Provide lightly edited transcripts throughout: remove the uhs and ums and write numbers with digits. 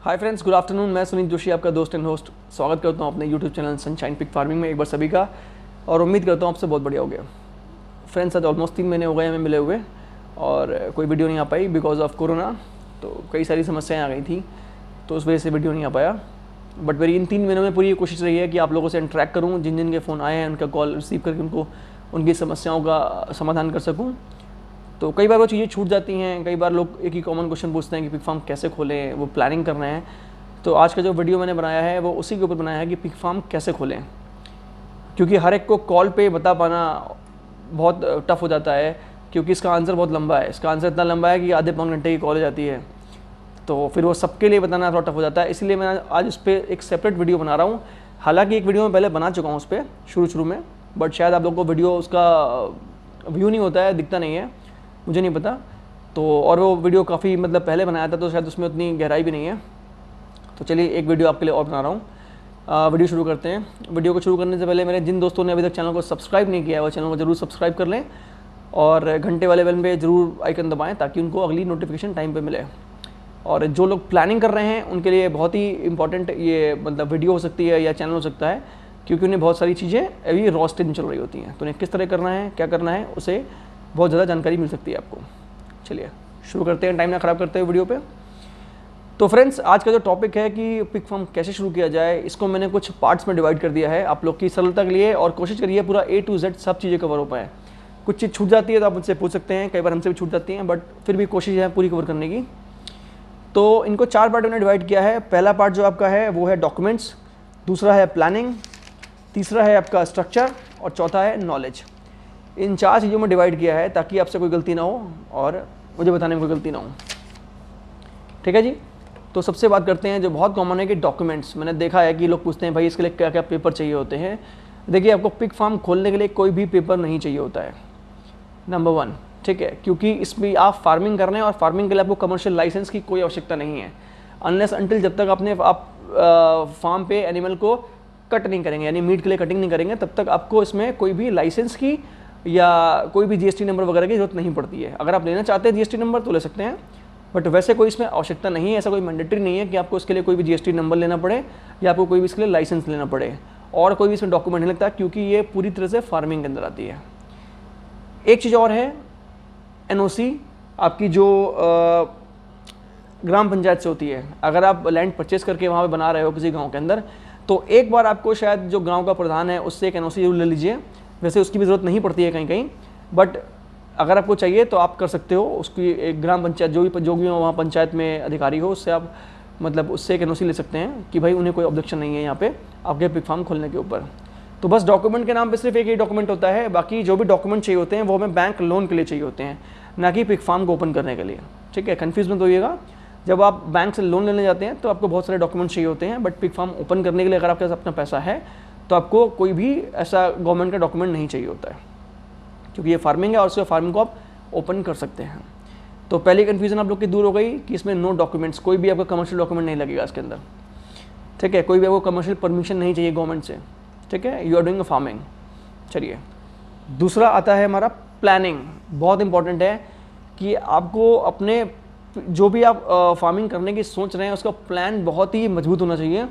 Hi friends, good afternoon. मैं सुनील जोशी, आपका दोस्त एंड होस्ट। स्वागत करता हूं अपने YouTube channel sunshine pig farming में एक बार सभी का, और उम्मीद करता हूं आपसे बहुत बढ़िया हो गया। फ्रेंड्स, आज ऑलमोस्ट 3 महीने हो गए हमें मिले हुए और कोई वीडियो नहीं आ पाई बिकॉज ऑफ कोरोना। तो कई सारी समस्याएं आ गई थी, तो उस वजह से वीडियो नहीं आ पाया। बट मेरी इन 3 महीनों में पूरी कोशिश रही है कि आप लोगों से इंटरेक्ट करूँ, जिन जिन के फ़ोन आए हैं उनका कॉल रिसीव करके उनको उनकी समस्याओं का समाधान कर सकूँ। तो कई बार वो चीज़ें छूट जाती हैं। कई बार लोग एक ही कॉमन क्वेश्चन पूछते हैं कि पिग फार्म कैसे खोलें, वो प्लानिंग कर रहे हैं। तो आज का जो वीडियो मैंने बनाया है वो उसी के ऊपर बनाया है कि पिग फार्म कैसे खोलें, क्योंकि हर एक को कॉल पे बता पाना बहुत टफ हो जाता है, क्योंकि इसका आंसर बहुत लंबा है। इसका आंसर इतना लंबा है कि आधे पौन घंटे की कॉल हो जाती है, तो फिर वो सबके लिए बताना थोड़ा टफ हो जाता है। इसलिए मैं आज उस पर एक सेपरेट वीडियो बना रहा हूँ। हालांकि एक वीडियो मैं पहले बना चुका हूँ उस पर शुरू में, बट शायद आप लोग को वीडियो उसका व्यू नहीं होता है, दिखता नहीं है, मुझे नहीं पता। तो और वो वीडियो काफ़ी पहले बनाया था, तो शायद उसमें उतनी गहराई भी नहीं है। तो चलिए एक वीडियो आपके लिए और बना रहा हूँ। वीडियो शुरू करते हैं। वीडियो को शुरू करने से पहले मेरे जिन दोस्तों ने अभी तक चैनल को सब्सक्राइब नहीं किया है वो चैनल को जरूर सब्सक्राइब कर लें और घंटे वाले बेल पे ज़रूर आइकन दबाएं ताकि उनको अगली नोटिफिकेशन टाइम पे मिले। और जो लोग प्लानिंग कर रहे हैं उनके लिए बहुत ही इंपॉर्टेंट ये वीडियो हो सकती है या चैनल हो सकता है, क्योंकि उन्हें बहुत सारी चीज़ें अभी रॉ स्टेज में चल रही होती हैं। तो उन्हें किस तरह करना है, क्या करना है, उसे बहुत ज़्यादा जानकारी मिल सकती है आपको। चलिए शुरू करते हैं, टाइम ना ख़राब करते हुए वीडियो पे। तो फ्रेंड्स, आज का जो टॉपिक है कि पिग फार्म कैसे शुरू किया जाए, इसको मैंने कुछ पार्ट्स में डिवाइड कर दिया है आप लोग की सरलता के लिए, और कोशिश करिए पूरा A to Z सब चीज़ें कवर हो पाए। कुछ चीज़ छूट जाती है तो आप मुझसे पूछ सकते हैं, कई बार हमसे भी छूट जाती हैं, बट फिर भी कोशिश है पूरी कवर करने की। तो इनको 4 पार्ट में डिवाइड किया है। पहला पार्ट जो आपका है वो है डॉक्यूमेंट्स, दूसरा है प्लानिंग, तीसरा है आपका स्ट्रक्चर, और चौथा है नॉलेज। इन 4 चीज़ों में डिवाइड किया है ताकि आपसे कोई गलती ना हो और मुझे बताने में कोई गलती ना हो। ठीक है जी। तो सबसे बात करते हैं जो बहुत कॉमन है कि डॉक्यूमेंट्स। मैंने देखा है कि लोग पूछते हैं भाई इसके लिए क्या क्या पेपर चाहिए होते हैं। देखिए, आपको पिग फार्म खोलने के लिए कोई भी पेपर नहीं चाहिए होता है, नंबर 1। ठीक है, क्योंकि इसमें आप फार्मिंग कर रहे हैं और फार्मिंग के लिए आपको कमर्शियल लाइसेंस की कोई आवश्यकता नहीं है, अनलेस अनटिल जब तक आप फार्म पे एनिमल को कट नहीं करेंगे, यानी मीट के लिए कटिंग नहीं करेंगे, तब तक आपको इसमें कोई भी लाइसेंस की या कोई भी GST नंबर वगैरह की जरूरत नहीं पड़ती है। अगर आप लेना चाहते हैं GST नंबर तो ले सकते हैं, बट वैसे कोई इसमें आवश्यकता नहीं है। ऐसा कोई मैंडेटरी नहीं है कि आपको इसके लिए कोई भी GST नंबर लेना पड़े या आपको कोई भी इसके लिए लाइसेंस लेना पड़े, और कोई भी इसमें डॉक्यूमेंट नहीं लगता, क्योंकि ये पूरी तरह से फार्मिंग के अंदर आती है। एक चीज़ और है, NOC आपकी जो ग्राम पंचायत से होती है। अगर आप लैंड परचेस करके वहाँ पे बना रहे हो किसी गांव के अंदर, तो एक बार आपको शायद जो गांव का प्रधान है उससे एक NOC जरूर ले लीजिए। वैसे उसकी भी ज़रूरत नहीं पड़ती है कहीं कहीं, बट अगर आपको चाहिए तो आप कर सकते हो। उसकी एक ग्राम पंचायत जो भी वहाँ पंचायत में अधिकारी हो, उससे आप उससे एक NOC ले सकते हैं कि भाई उन्हें कोई ऑब्जेक्शन नहीं है यहाँ पे आपके पिग फार्म खोलने के ऊपर। तो बस डॉक्यूमेंट के नाम पे सिर्फ एक ही डॉक्यूमेंट होता है, बाकी जो भी डॉक्यूमेंट चाहिए होते हैं वो हमें बैंक लोन के लिए चाहिए होते हैं, ना कि पिग फार्म को ओपन करने के लिए। ठीक है, कन्फ्यूज मत होइएगा। जब आप बैंक से लोन लेने जाते हैं तो आपको बहुत सारे डॉक्यूमेंट चाहिए होते हैं, बट पिग फार्म ओपन करने के लिए अगर आपके पास अपना पैसा है तो आपको कोई भी ऐसा गवर्नमेंट का डॉक्यूमेंट नहीं चाहिए होता है, क्योंकि ये फार्मिंग है और उससे फार्मिंग को आप ओपन कर सकते हैं। तो पहली कन्फ्यूजन आप लोग की दूर हो गई कि इसमें नो डॉक्यूमेंट्स, कोई भी आपका कमर्शियल डॉक्यूमेंट नहीं लगेगा इसके अंदर। ठीक है, कोई भी आपको कमर्शियल परमिशन नहीं चाहिए गवर्नमेंट से। ठीक है, you are doing a farming. चलिए, दूसरा आता है हमारा प्लानिंग। बहुत इंपॉर्टेंट है कि आपको अपने जो भी आप फार्मिंग करने की सोच रहे हैं उसका प्लान बहुत ही मजबूत होना चाहिए।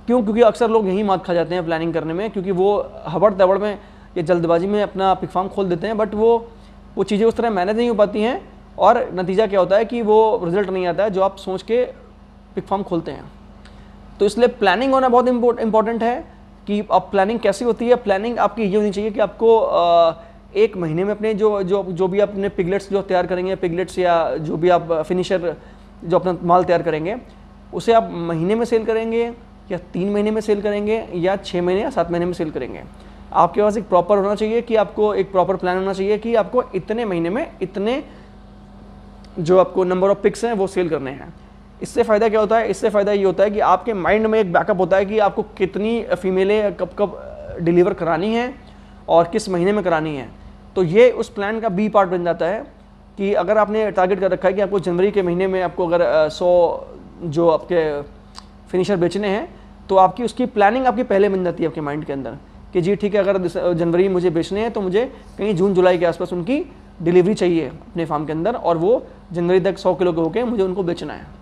क्यों? क्योंकि अक्सर लोग यही मात खा जाते हैं प्लानिंग करने में, क्योंकि वो हबड़ तबड़ में या जल्दबाजी में अपना पिग फार्म खोल देते हैं, बट वो चीज़ें उस तरह मैनेज नहीं हो पाती हैं, और नतीजा क्या होता है कि वो रिजल्ट नहीं आता है जो आप सोच के पिग फार्म खोलते हैं। तो इसलिए प्लानिंग होना बहुत इंपॉर्टेंट है। कि अब प्लानिंग कैसी होती है? प्लानिंग आपकी ये होनी चाहिए कि आपको 1 महीने में अपने जो भी अपने पिगलेट्स जो तैयार करेंगे, पिगलेट्स या जो भी आप फिनिशर जो अपना माल तैयार करेंगे, उसे आप महीने में सेल करेंगे या 3 महीने में सेल करेंगे या 6 महीने या 7 महीने में सेल करेंगे। आपके पास एक प्रॉपर होना चाहिए कि आपको एक प्रॉपर प्लान होना चाहिए कि आपको इतने महीने में इतने जो आपको नंबर ऑफ पिग्स हैं वो सेल करने हैं। इससे फ़ायदा क्या होता है? इससे फ़ायदा ये होता है कि आपके माइंड में एक बैकअप होता है कि आपको कितनी फीमेलें कब कब डिलीवर करानी है और किस महीने में करानी है। तो ये उस प्लान का B पार्ट बन जाता है कि अगर आपने टारगेट कर रखा है कि आपको जनवरी के महीने में आपको अगर 100 जो आपके फिनिशर बेचने हैं, तो आपकी उसकी प्लानिंग आपकी पहले बन जाती है आपके माइंड के अंदर कि जी ठीक है, अगर जनवरी में मुझे बेचने हैं तो मुझे कहीं जून जुलाई के आसपास उनकी डिलीवरी चाहिए अपने फार्म के अंदर, और वो जनवरी तक 100 किलो के होके मुझे उनको बेचना है।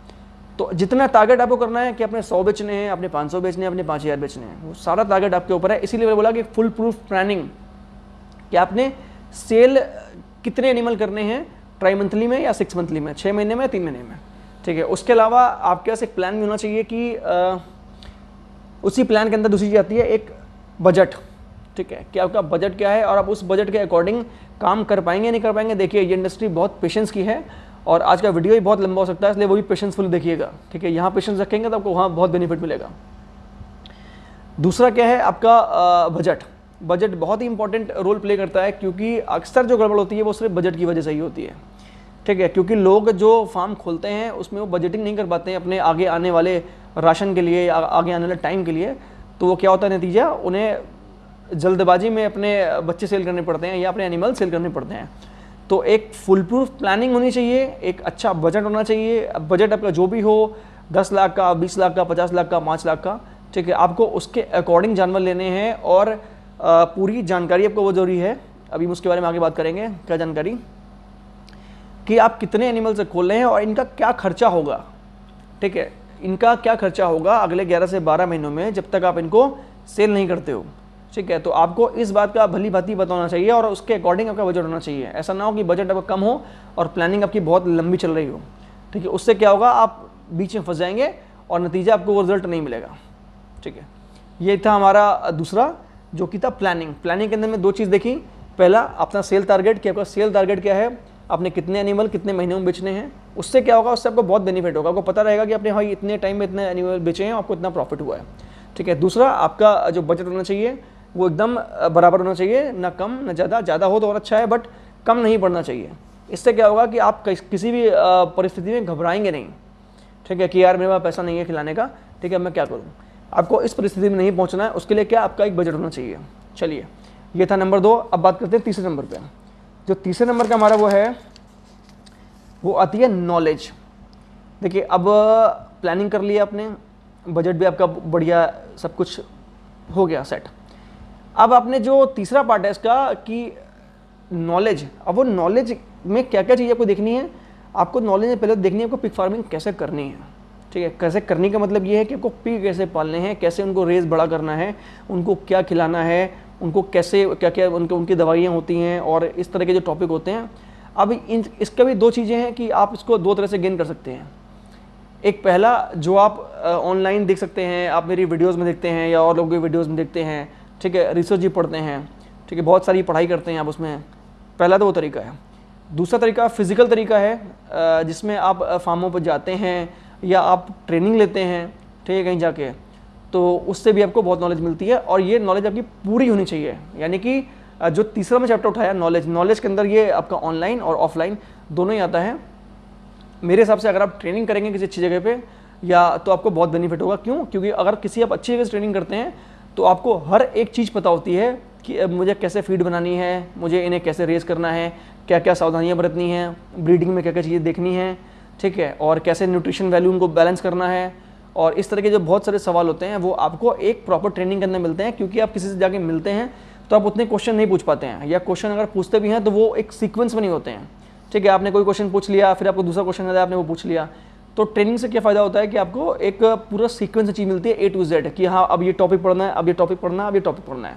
तो जितना टारगेट आपको करना है कि अपने 100 बेचने हैं, अपने 500 बेचने हैं, अपने 5000 बेचने हैं, वो सारा टारगेट आपके ऊपर है। इसीलिए मैंने बोला कि फुल प्रूफ प्लानिंग, कि आपने सेल कितने एनिमल करने हैं, ट्राई मंथली में या 6 मंथली में, 6 महीने में, 3 महीने में, ठीक है। उसके अलावा आपके पास एक प्लान भी होना चाहिए कि उसी प्लान के अंदर दूसरी चीज़ आती है एक बजट, ठीक है, कि आपका बजट क्या है और आप उस बजट के अकॉर्डिंग काम कर पाएंगे या नहीं कर पाएंगे। देखिए ये इंडस्ट्री बहुत पेशेंस की है और आज का वीडियो ही बहुत लंबा हो सकता है, इसलिए वो भी पेशेंसफुल देखिएगा, ठीक है। यहाँ पेशेंस रखेंगे तो आपको वहाँ बहुत बेनिफिट मिलेगा। दूसरा क्या है आपका बजट। बजट बहुत ही इंपॉर्टेंट रोल प्ले करता है, क्योंकि अक्सर जो गड़बड़ होती है वो सिर्फ बजट की वजह से ही होती है, ठीक है। क्योंकि लोग जो फार्म खोलते हैं उसमें वो बजटिंग नहीं कर पाते हैं अपने आगे आने वाले राशन के लिए या आगे आने वाले टाइम के लिए, तो वो क्या होता है नतीजा, उन्हें जल्दबाजी में अपने बच्चे सेल करने पड़ते हैं या अपने एनिमल सेल करने पड़ते हैं। तो एक फुल प्रूफ प्लानिंग होनी चाहिए, एक अच्छा बजट होना चाहिए। अब बजट आपका जो भी हो, 10 लाख का, 20 लाख का, 50 लाख का, 5 लाख का, ठीक है, आपको उसके अकॉर्डिंग जानवर लेने हैं और पूरी जानकारी आपको वो जरूरी है। अभी हम उसके बारे में आगे बात करेंगे, क्या जानकारी, कि आप कितने एनिमल से खोल रहे हैं और इनका क्या खर्चा होगा, ठीक है, इनका क्या खर्चा होगा अगले 11 से 12 महीनों में जब तक आप इनको सेल नहीं करते हो, ठीक है। तो आपको इस बात का भली भांति पता होना चाहिए और उसके अकॉर्डिंग आपका बजट होना चाहिए। ऐसा ना हो कि बजट आपका कम हो और प्लानिंग आपकी बहुत लंबी चल रही हो, ठीक है। उससे क्या होगा, आप बीच में फंस जाएंगे और नतीजा आपको वो रिजल्ट नहीं मिलेगा, ठीक है। ये था हमारा दूसरा जो कि था प्लानिंग। प्लानिंग के अंदर में 2 चीज़ देखी। पहला अपना सेल टारगेट, कि आपका सेल टारगेट क्या है, आपने कितने एनिमल कितने महीनों में बेचने हैं। उससे क्या होगा, उससे आपको बहुत बेनिफिट होगा, आपको पता रहेगा कि आपने हाँ इतने टाइम में इतने एनिमल बेचे हैं, आपको इतना प्रॉफिट हुआ है, ठीक है। दूसरा आपका जो बजट होना चाहिए वो एकदम बराबर होना चाहिए, ना कम ना ज़्यादा, ज़्यादा हो तो और अच्छा है बट कम नहीं पड़ना चाहिए। इससे क्या होगा कि आप किसी भी परिस्थिति में घबराएंगे नहीं, ठीक है, कि यार मेरे पास पैसा नहीं है खिलाने का, ठीक है, मैं क्या करूँ। आपको इस परिस्थिति में नहीं पहुँचना है, उसके लिए क्या आपका एक बजट होना चाहिए। चलिए ये था नंबर 2। अब बात करते हैं तीसरे नंबर पे। जो तीसरे नंबर का हमारा वो है, वो आती है नॉलेज। देखिए अब प्लानिंग कर लिया आपने, बजट भी आपका बढ़िया, सब कुछ हो गया सेट। अब आपने जो तीसरा पार्ट है इसका कि नॉलेज, अब वो नॉलेज में क्या क्या चीज़ आपको देखनी है। आपको नॉलेज में पहले देखनी है आपको पिग फार्मिंग कैसे करनी है, ठीक है। कैसे करने का मतलब ये है कि आपको पिग कैसे पालने हैं, कैसे उनको रेस बड़ा करना है, उनको क्या खिलाना है, उनको कैसे क्या क्या उनकी दवाइयाँ होती हैं और इस तरह के जो टॉपिक होते हैं। अब इसका भी 2 चीज़ें हैं कि आप इसको 2 तरह से गेन कर सकते हैं। एक पहला जो आप ऑनलाइन देख सकते हैं, आप मेरी वीडियोज़ में देखते हैं या और लोगों की वीडियोज़ में देखते हैं, ठीक है, रिसर्च भी पढ़ते हैं, ठीक है, बहुत सारी पढ़ाई करते हैं आप उसमें। पहला तो वो तरीका है। दूसरा तरीका फिज़िकल तरीका है, जिसमें आप फार्मों पर जाते हैं या आप ट्रेनिंग लेते हैं, ठीक है, कहीं जाके, तो उससे भी आपको बहुत नॉलेज मिलती है और ये नॉलेज आपकी पूरी होनी चाहिए। यानी कि जो तीसरा मैं चैप्टर उठाया नॉलेज के अंदर ये आपका ऑनलाइन और ऑफलाइन दोनों ही आता है। मेरे हिसाब से अगर आप ट्रेनिंग करेंगे किसी अच्छी जगह पे या तो आपको बहुत बेनिफिट होगा। क्यों? क्योंकि अगर किसी आप अच्छी जगह से ट्रेनिंग करते हैं तो आपको हर एक चीज़ पता होती है कि अब मुझे कैसे फीड बनानी है, मुझे इन्हें कैसे रेस करना है, क्या क्या सावधानियाँ बरतनी हैं, ब्रीडिंग में क्या क्या चीज़ें देखनी है, ठीक है, और कैसे न्यूट्रिशन वैल्यू उनको बैलेंस करना है। और इस तरह के जो बहुत सारे सवाल होते हैं वो आपको एक प्रॉपर ट्रेनिंग के अंदर मिलते हैं। क्योंकि आप किसी से जाके मिलते हैं तो आप उतने क्वेश्चन नहीं पूछ पाते हैं, या क्वेश्चन अगर पूछते भी हैं तो वो एक सीक्वेंस में नहीं होते हैं, ठीक है। आपने कोई क्वेश्चन पूछ लिया, फिर आपको दूसरा क्वेश्चन आता है, आपने वो पूछ लिया। तो ट्रेनिंग से क्या फ़ायदा होता है कि आपको एक पूरा सीक्वेंस चीज़ मिलती है A to Z, कि हाँ अब ये टॉपिक पढ़ना है, अब ये टॉपिक पढ़ना है, अब ये टॉपिक पढ़ना है।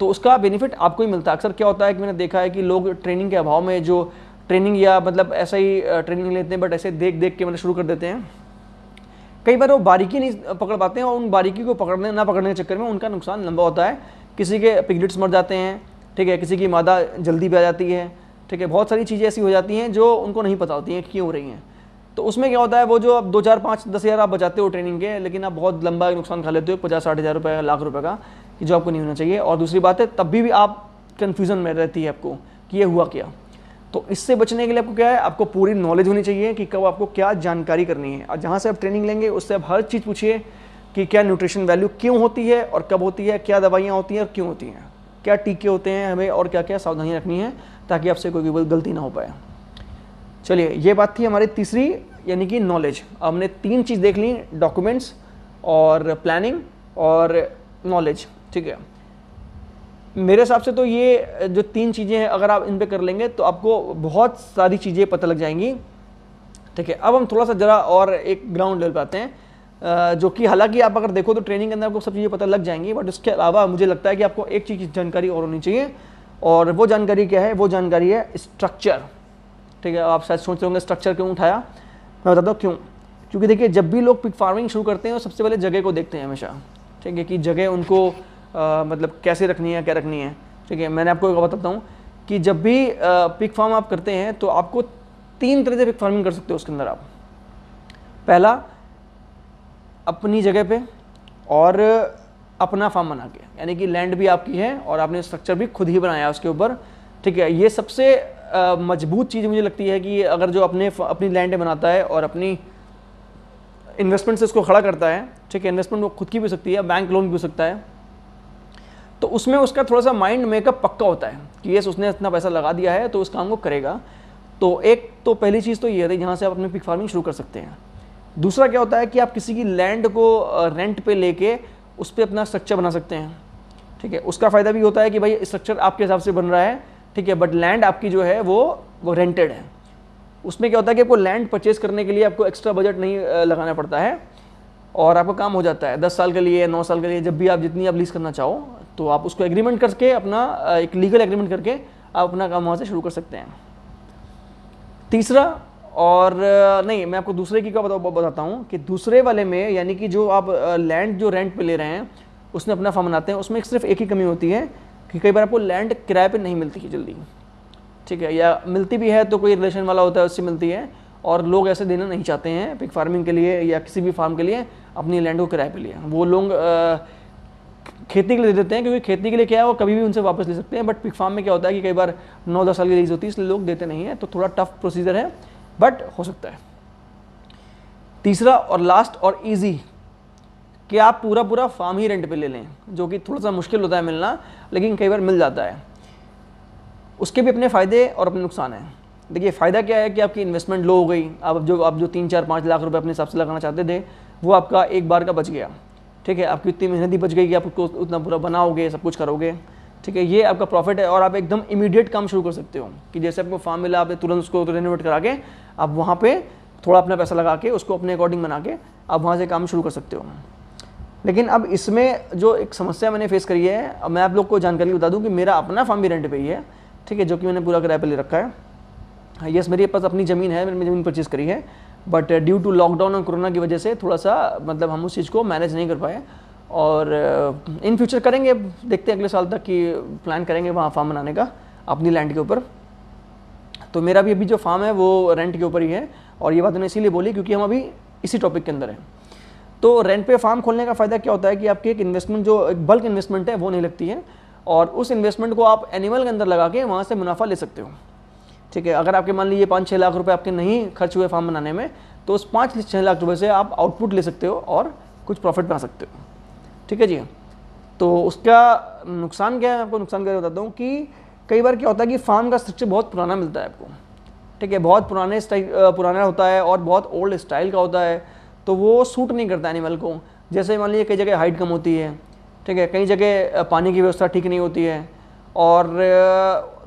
तो उसका बेनिफिट आपको ही मिलता है। अक्सर क्या होता है कि मैंने देखा है कि लोग ट्रेनिंग के अभाव में जो ट्रेनिंग या मतलब ऐसा ही ट्रेनिंग लेते हैं बट ऐसे देख देख के मतलब शुरू कर देते हैं, कई बार वो बारीकी नहीं पकड़ पाते हैं और उन बारीकी को पकड़ने ना पकड़ने के चक्कर में उनका नुकसान लंबा होता है। किसी के पिगलेट्स मर जाते हैं, ठीक है, किसी की मादा जल्दी पे आ जाती है, ठीक है, बहुत सारी चीज़ें ऐसी हो जाती हैं जो उनको नहीं पता होती हैं क्यों हो रही हैं। तो उसमें क्या होता है, वो जो अब 2, 4, 5, 10 हज़ार आप बचाते हो ट्रेनिंग के, लेकिन आप बहुत लंबा नुकसान खा लेते हो 50-60 हज़ार रुपये, लाख रुपये का, कि जो आपको नहीं होना चाहिए। और दूसरी बात है तब भी आप कन्फ्यूज़न में रहती है आपको कि ये हुआ क्या। तो इससे बचने के लिए आपको क्या है, आपको पूरी नॉलेज होनी चाहिए कि कब आपको क्या जानकारी करनी है। और जहाँ से आप ट्रेनिंग लेंगे उससे आप हर चीज़ पूछिए कि क्या न्यूट्रिशन वैल्यू क्यों होती है और कब होती है, क्या दवाइयाँ होती हैं और क्यों होती हैं, क्या टीके होते हैं हमें और क्या क्या सावधानियाँ रखनी है ताकि आपसे कोई भी गलती ना हो पाए। चलिए ये बात थी हमारी तीसरी, यानी कि नॉलेज। हमने 3 चीज़ देख ली, डॉक्यूमेंट्स और प्लानिंग और नॉलेज, ठीक है। मेरे हिसाब से तो ये जो 3 चीज़ें हैं अगर आप इन पे कर लेंगे तो आपको बहुत सारी चीज़ें पता लग जाएंगी, ठीक ठीक है, अब हम थोड़ा सा ज़रा और एक ग्राउंड लेवल पे आते हैं, जो कि हालांकि आप अगर देखो तो ट्रेनिंग के अंदर आपको सब चीज़ें पता लग जाएंगी, बट उसके अलावा मुझे लगता है कि आपको एक चीज़ की जानकारी और होनी चाहिए, और वो जानकारी क्या है? वो जानकारी है स्ट्रक्चर। ठीक है, आप शायद सोच रहे होंगे स्ट्रक्चर क्यों उठाया, मैं बताता हूँ क्यों। क्योंकि देखिए, जब भी लोग पिग फार्मिंग शुरू करते हैं वो सबसे पहले जगह को देखते हैं हमेशा। ठीक है, कि जगह उनको मतलब कैसे रखनी है, क्या रखनी है। ठीक है, मैंने आपको एक बताता हूँ कि जब भी पिग फार्म आप करते हैं तो आपको 3 तरह से पिग फार्मिंग कर सकते हो उसके अंदर आप। पहला, अपनी जगह पे और अपना फार्म बना के, यानी कि लैंड भी आपकी है और आपने स्ट्रक्चर भी खुद ही बनाया है उसके ऊपर। ठीक है, ये सबसे मजबूत चीज़ मुझे लगती है कि अगर जो अपनी लैंड बनाता है और अपनी इन्वेस्टमेंट से इसको खड़ा करता है, ठीक है, इन्वेस्टमेंट वो खुद की भी हो सकती है, बैंक लोन भी हो सकता है, तो उसमें उसका थोड़ा सा माइंड मेकअप पक्का होता है कि यस उसने इतना पैसा लगा दिया है तो उस काम को करेगा। तो एक तो पहली चीज़ तो ये है जहाँ से आप अपनी पिग फार्मिंग शुरू कर सकते हैं। दूसरा क्या होता है कि आप किसी की लैंड को रेंट पे लेके उस पर अपना स्ट्रक्चर बना सकते हैं। ठीक है, उसका फ़ायदा भी होता है कि भाई स्ट्रक्चर आपके हिसाब से बन रहा है, ठीक है, बट लैंड आपकी जो है वो रेंटेड है। उसमें क्या होता है कि आपको लैंड परचेज करने के लिए आपको एक्स्ट्रा बजट नहीं लगाना पड़ता है और आपका काम हो जाता है 10 साल के लिए, 9 साल के लिए, जब भी आप जितनी आप लीज करना चाहो तो आप उसको एग्रीमेंट करके अपना एक लीगल एग्रीमेंट करके आप अपना काम वहाँ से शुरू कर सकते हैं। तीसरा, और नहीं, मैं आपको दूसरे की क्या बताता हूँ कि दूसरे वाले में, यानी कि जो आप लैंड जो रेंट पे ले रहे हैं उसमें अपना फार्म बनाते हैं, उसमें सिर्फ एक ही कमी होती है कि कई बार आपको लैंड किराए पे नहीं मिलती है जल्दी। ठीक है, या मिलती भी है तो कोई रिलेशन वाला होता है उससे मिलती है, और लोग ऐसे देना नहीं चाहते हैं पिग फार्मिंग के लिए या किसी भी फार्म के लिए अपनी लैंड को किराए पे लिए। वो लोग खेती के लिए दे देते हैं, क्योंकि खेती के लिए क्या है वो कभी भी उनसे वापस ले सकते हैं, बट पिग फार्म में क्या होता है कि कई बार 9-10 साल की लीज होती है, इसलिए लोग देते नहीं हैं। तो थोड़ा टफ प्रोसीजर है, बट हो सकता है। तीसरा और लास्ट और ईजी, कि आप पूरा फार्म ही रेंट पे ले लें, जो कि थोड़ा सा मुश्किल होता है मिलना, लेकिन कई बार मिल जाता है। उसके भी अपने फ़ायदे और अपने नुकसान हैं। देखिए, फ़ायदा क्या है कि आपकी इन्वेस्टमेंट लो हो गई, आप जो 3-4-5 लाख रुपए अपने हिसाब से लगाना चाहते थे वो आपका एक बार का बच गया। ठीक है, आपकी इतनी मेहनत ही बच गई कि आप उसको उतना पूरा बनाओगे, सब कुछ करोगे। ठीक है, ये आपका प्रॉफिट है, और आप एकदम इमीडिएट काम शुरू कर सकते हो कि जैसे आपको फार्म मिला, आपने तुरंत उसको रेनोवेट करा के आप वहाँ पर थोड़ा अपना पैसा लगा के उसको अपने अकॉर्डिंग बना के आप वहाँ से काम शुरू कर सकते हो। लेकिन अब इसमें जो एक समस्या मैंने फेस करी है, अब मैं आप लोग को जानकारी बता दूं कि मेरा अपना फार्म भी रेंट पे ही है। ठीक है, जो कि मैंने पूरा किराए पे ले रखा है। यस, मेरे पास अपनी ज़मीन है, मैंने ज़मीन परचेज़ करी है, बट ड्यू टू लॉकडाउन और कोरोना की वजह से थोड़ा सा मतलब हम उस चीज़ को मैनेज नहीं कर पाए, और इन फ्यूचर करेंगे, देखते हैं अगले साल तक कि प्लान करेंगे वहाँ फार्म बनाने का अपनी लैंड के ऊपर। तो मेरा भी अभी जो फार्म है वो रेंट के ऊपर ही है, और ये बात मैंने इसीलिए बोली क्योंकि हम अभी इसी टॉपिक के अंदर हैं। तो रेंट पे फार्म खोलने का फ़ायदा क्या होता है कि आपकी एक इन्वेस्टमेंट, जो एक बल्क इन्वेस्टमेंट है, वो नहीं लगती है, और उस इन्वेस्टमेंट को आप एनिमल के अंदर लगा के वहाँ से मुनाफा ले सकते हो। ठीक है, अगर आपके मान लीजिए 5-6 लाख रुपए आपके नहीं खर्च हुए फार्म बनाने में, तो उस 5-6 लाख रुपए से आप आउटपुट ले सकते हो और कुछ प्रॉफिट बना सकते हो। ठीक है जी। तो उसका नुकसान क्या है, आपको नुकसान क्या बताता हूँ कि कई बार क्या होता है कि फार्म का स्ट्रक्चर बहुत पुराना मिलता है आपको। ठीक है, बहुत पुराना होता है और बहुत ओल्ड स्टाइल का होता है, तो वो सूट नहीं करता एनिमल को। जैसे मान लीजिए कई जगह हाइट कम होती है, ठीक है, कई जगह पानी की व्यवस्था ठीक नहीं होती है, और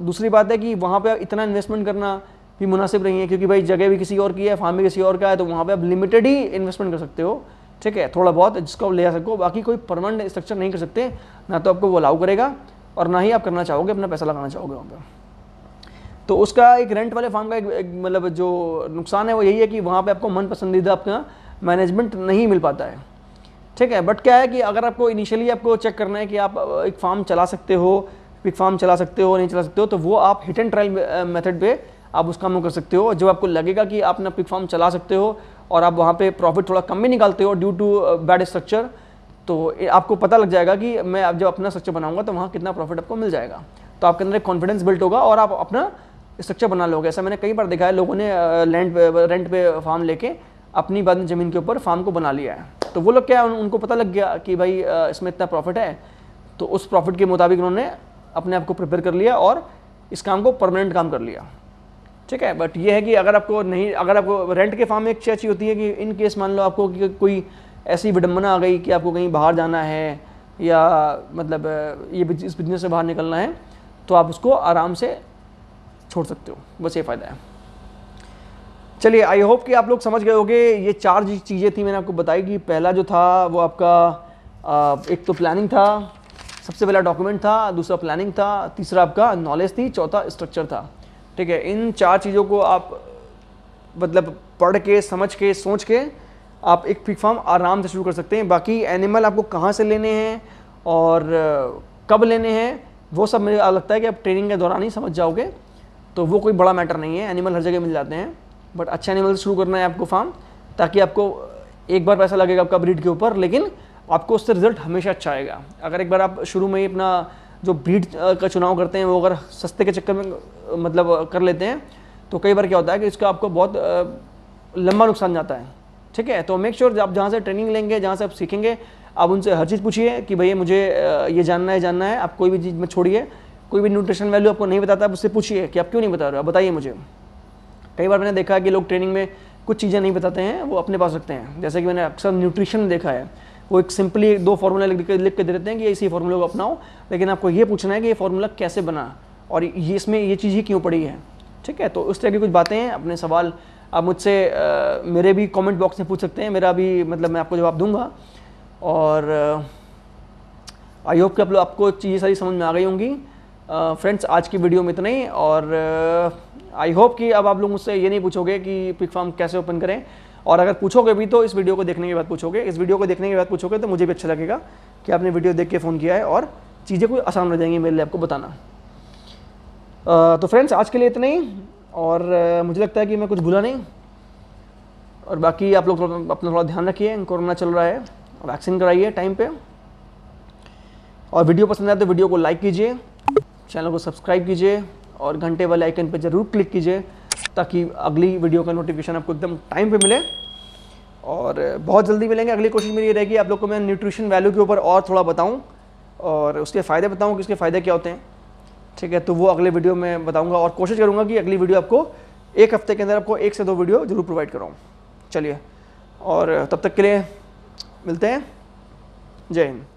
दूसरी बात है कि वहाँ पे इतना इन्वेस्टमेंट करना भी मुनासिब नहीं है, क्योंकि भाई जगह भी किसी और की है, फार्म भी किसी और का है, तो वहाँ पे आप लिमिटेड ही इन्वेस्टमेंट कर सकते हो। ठीक है, थोड़ा बहुत जिसको आप ले आ सको, बाकी कोई परमानेंट स्ट्रक्चर नहीं कर सकते, ना तो आपको वो अलाउ करेगा और ना ही आप करना चाहोगे, अपना पैसा लगाना चाहोगे वहाँ पर। तो उसका एक रेंट वाले फार्म का एक मतलब जो नुकसान है वो यही है कि वहाँ पर आपको मन पसंदीदा अपना मैनेजमेंट नहीं मिल पाता है। ठीक है, बट क्या है कि अगर आपको इनिशियली आपको चेक करना है कि आप एक फार्म चला सकते हो, पिग फार्म चला सकते हो नहीं चला सकते हो, तो वो आप हिट एंड ट्रायल मेथड पे आप उस काम को कर सकते हो। जब आपको लगेगा कि आप अपना पिग फार्म चला सकते हो और आप वहाँ पे प्रॉफिट थोड़ा कम भी निकालते हो ड्यू टू बैड स्ट्रक्चर, तो आपको पता लग जाएगा कि मैं अब जब अपना स्ट्रक्चर बनाऊंगा तो वहाँ कितना प्रॉफिट आपको मिल जाएगा। तो आपके अंदर एक कॉन्फिडेंस बिल्ट होगा और आप अपना स्ट्रक्चर बना लोगे। ऐसा मैंने कई बार देखा है, लोगों ने रेंट पे फार्म लेके अपनी बाद में ज़मीन के ऊपर फार्म को बना लिया है। तो वो लोग क्या, उनको पता लग गया कि भाई इसमें इतना प्रॉफिट है, तो उस प्रॉफिट के मुताबिक उन्होंने अपने आप को प्रिपेयर कर लिया और इस काम को परमानेंट काम कर लिया। ठीक है, बट ये है कि अगर आपको रेंट के फार्म में एक चीज़ होती है कि इन केस मान लो आपको कि कोई ऐसी विडम्बना आ गई कि आपको कहीं बाहर जाना है या मतलब इस बिजनेस से बाहर निकलना है, तो आप उसको आराम से छोड़ सकते हो। बस ये फ़ायदा है। चलिए, आई होप कि आप लोग समझ गए होंगे। ये 4 चीज़ें थी मैंने आपको बताई कि पहला जो था वो आपका एक तो प्लानिंग था, सबसे पहला डॉक्यूमेंट था, दूसरा प्लानिंग था, तीसरा आपका नॉलेज थी, चौथा स्ट्रक्चर था। ठीक है, इन 4 चीज़ों को आप मतलब पढ़ के, समझ के, सोच के आप एक पिग फार्म आराम से शुरू कर सकते हैं। बाकी एनिमल आपको कहाँ से लेने हैं और कब लेने हैं वो सब मुझे लगता है कि आप ट्रेनिंग के दौरान ही समझ जाओगे, तो वो कोई बड़ा मैटर नहीं है। एनिमल हर जगह मिल जाते हैं, बट अच्छे एनिमल से शुरू करना है आपको फार्म, ताकि आपको एक बार पैसा लगेगा आपका ब्रीड के ऊपर, लेकिन आपको उससे रिजल्ट हमेशा अच्छा आएगा। अगर एक बार आप शुरू में ही अपना जो ब्रीड का चुनाव करते हैं वो अगर सस्ते के चक्कर में मतलब कर लेते हैं, तो कई बार क्या होता है कि इसका आपको बहुत लंबा नुकसान जाता है। ठीक है, तो मेक श्योर आप जहाँ से ट्रेनिंग लेंगे, जहाँ से आप सीखेंगे, आप उनसे हर चीज़ पूछिए कि भैया मुझे ये जानना है। आप कोई भी चीज़ में छोड़िए, कोई भी न्यूट्रिशन वैल्यू आपको नहीं बताता, आप उससे पूछिए कि आप क्यों नहीं बता रहे हो, आप बताइए मुझे। कई बार मैंने देखा है कि लोग ट्रेनिंग में कुछ चीज़ें नहीं बताते हैं, वो अपने पास रखते हैं। जैसे कि मैंने अक्सर न्यूट्रिशन देखा है, वो एक सिंपली 2 फार्मूला लिख के दे देते हैं कि इसी फार्मूले को अपनाओ, लेकिन आपको ये पूछना है कि ये फार्मूला कैसे बना और ये इसमें ये चीज़ ही क्यों पड़ी है। ठीक है, तो उस तरह की कुछ बातें हैं। अपने सवाल आप मुझसे मेरे भी कमेंट बॉक्स में पूछ सकते हैं, मेरा भी मतलब मैं आपको जवाब दूंगा। और आई होप कि आपको चीज़ें सारी समझ में आ गई होंगी। फ्रेंड्स, आज की वीडियो में इतना ही, और आई होप कि अब आप लोग मुझसे ये नहीं पूछोगे कि पिग फार्म कैसे ओपन करें, और अगर पूछोगे भी तो इस वीडियो को देखने के बाद पूछोगे। इस वीडियो को देखने के बाद पूछोगे तो मुझे भी अच्छा लगेगा कि आपने वीडियो देख के फ़ोन किया है, और चीज़ें कोई आसान हो जाएंगी मेरे लिए आपको बताना। तो फ्रेंड्स, आज के लिए इतना ही, और मुझे लगता है कि मैं कुछ भूला नहीं। और बाकी आप लोग अपना थोड़ा ध्यान रखिए, कोरोना चल रहा है, वैक्सीन कराइए टाइम पे, और वीडियो पसंद आए तो वीडियो को लाइक कीजिए, चैनल को सब्सक्राइब कीजिए, और घंटे वाले आइकन पे ज़रूर क्लिक कीजिए, ताकि अगली वीडियो का नोटिफिकेशन आपको एकदम टाइम पे मिले। और बहुत जल्दी मिलेंगे। अगली कोशिश मेरी ये रहेगी आप लोग को मैं न्यूट्रिशन वैल्यू के ऊपर और थोड़ा बताऊँ, और उसके फ़ायदे बताऊँ कि उसके फ़ायदे क्या होते हैं। ठीक है, तो वो अगले वीडियो में बताऊँगा, और कोशिश करूँगा कि अगली वीडियो आपको 1 हफ्ते के अंदर आपको 1 से 2 वीडियो ज़रूर प्रोवाइड कराऊँ। चलिए, और तब तक के लिए मिलते हैं। जय हिंद।